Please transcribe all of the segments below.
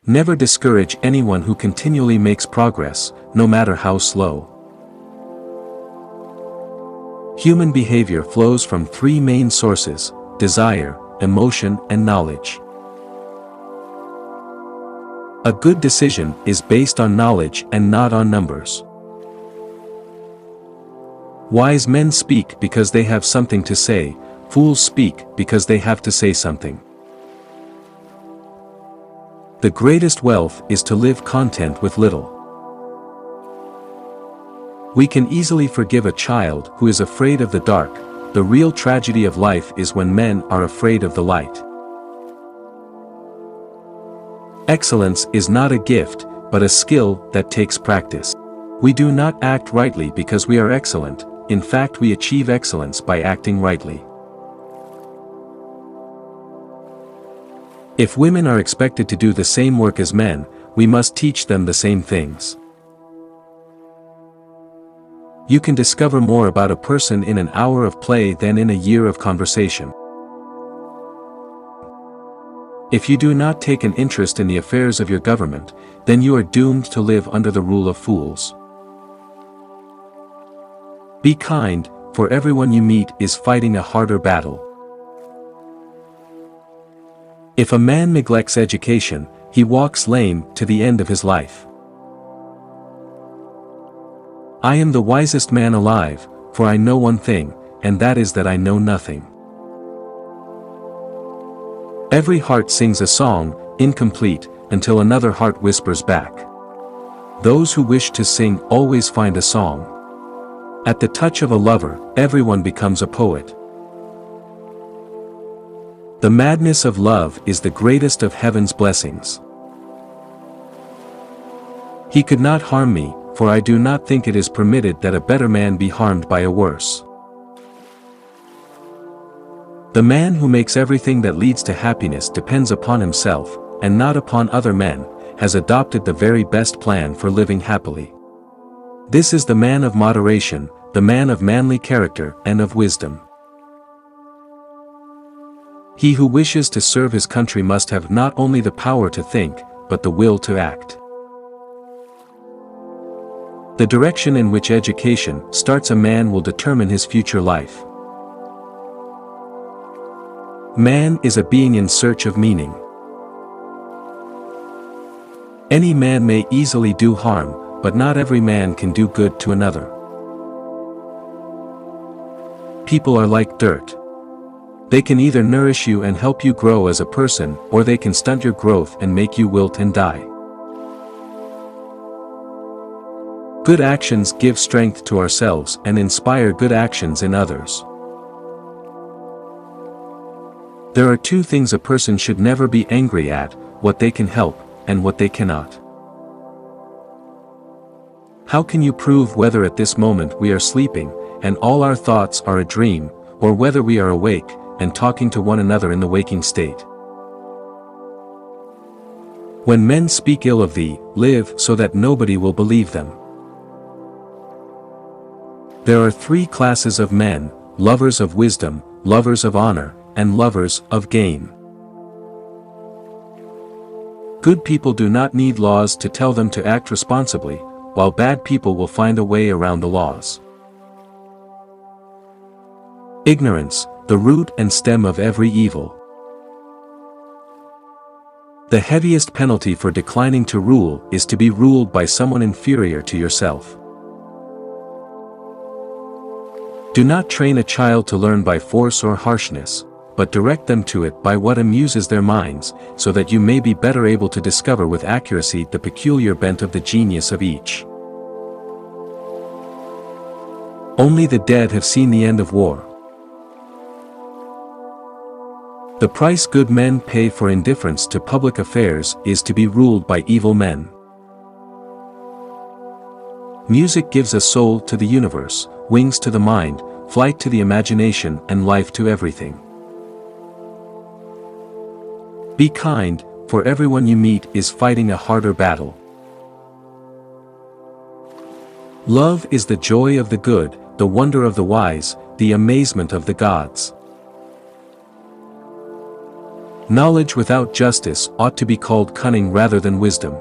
Never discourage anyone who continually makes progress, no matter how slow. Human behavior flows from three main sources: desire, emotion, and knowledge. A good decision is based on knowledge and not on numbers. Wise men speak because they have something to say, fools speak because they have to say something. The greatest wealth is to live content with little. We can easily forgive a child who is afraid of the dark. The real tragedy of life is when men are afraid of the light. Excellence is not a gift, but a skill that takes practice. We do not act rightly because we are excellent. In fact, we achieve excellence by acting rightly. If women are expected to do the same work as men, we must teach them the same things. You can discover more about a person in an hour of play than in a year of conversation. If you do not take an interest in the affairs of your government, then you are doomed to live under the rule of fools. Be kind, for everyone you meet is fighting a harder battle. If a man neglects education, he walks lame to the end of his life. I am the wisest man alive, for I know one thing, and that is that I know nothing. Every heart sings a song, incomplete, until another heart whispers back. Those who wish to sing always find a song. At the touch of a lover, everyone becomes a poet. The madness of love is the greatest of heaven's blessings. He could not harm me, for I do not think it is permitted that a better man be harmed by a worse. The man who makes everything that leads to happiness depends upon himself, and not upon other men, has adopted the very best plan for living happily. This is the man of moderation, the man of manly character and of wisdom. He who wishes to serve his country must have not only the power to think, but the will to act. The direction in which education starts a man will determine his future life. Man is a being in search of meaning. Any man may easily do harm, but not every man can do good to another. People are like dirt. They can either nourish you and help you grow as a person, or they can stunt your growth and make you wilt and die. Good actions give strength to ourselves and inspire good actions in others. There are two things a person should never be angry at: what they can help, and what they cannot. How can you prove whether at this moment we are sleeping, and all our thoughts are a dream, or whether we are awake, and talking to one another in the waking state? When men speak ill of thee, live so that nobody will believe them. There are three classes of men: lovers of wisdom, lovers of honor, and lovers of gain. Good people do not need laws to tell them to act responsibly, while bad people will find a way around the laws. Ignorance, the root and stem of every evil. The heaviest penalty for declining to rule is to be ruled by someone inferior to yourself. Do not train a child to learn by force or harshness, but direct them to it by what amuses their minds, so that you may be better able to discover with accuracy the peculiar bent of the genius of each. Only the dead have seen the end of war. The price good men pay for indifference to public affairs is to be ruled by evil men. Music gives a soul to the universe, wings to the mind, flight to the imagination, and life to everything. Be kind, for everyone you meet is fighting a harder battle. Love is the joy of the good, the wonder of the wise, the amazement of the gods. Knowledge without justice ought to be called cunning rather than wisdom.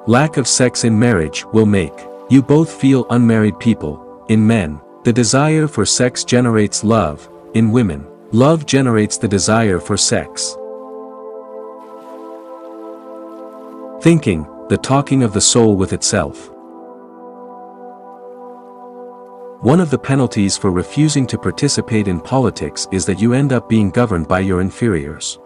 Lack of sex in marriage will make you both feel unmarried people. In men, the desire for sex generates love. In women, love generates the desire for sex. Thinking, the talking of the soul with itself. One of the penalties for refusing to participate in politics is that you end up being governed by your inferiors.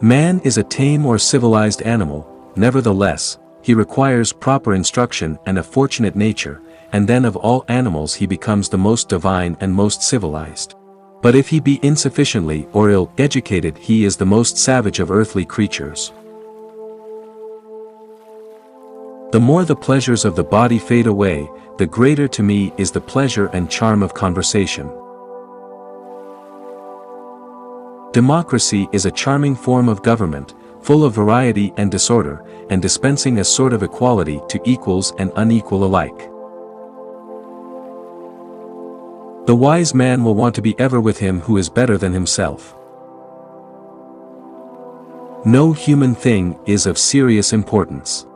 Man is a tame or civilized animal, nevertheless, he requires proper instruction and a fortunate nature, and then of all animals he becomes the most divine and most civilized. But if he be insufficiently or ill-educated, he is the most savage of earthly creatures. The more the pleasures of the body fade away, the greater to me is the pleasure and charm of conversation. Democracy is a charming form of government, full of variety and disorder, and dispensing a sort of equality to equals and unequal alike. The wise man will want to be ever with him who is better than himself. No human thing is of serious importance.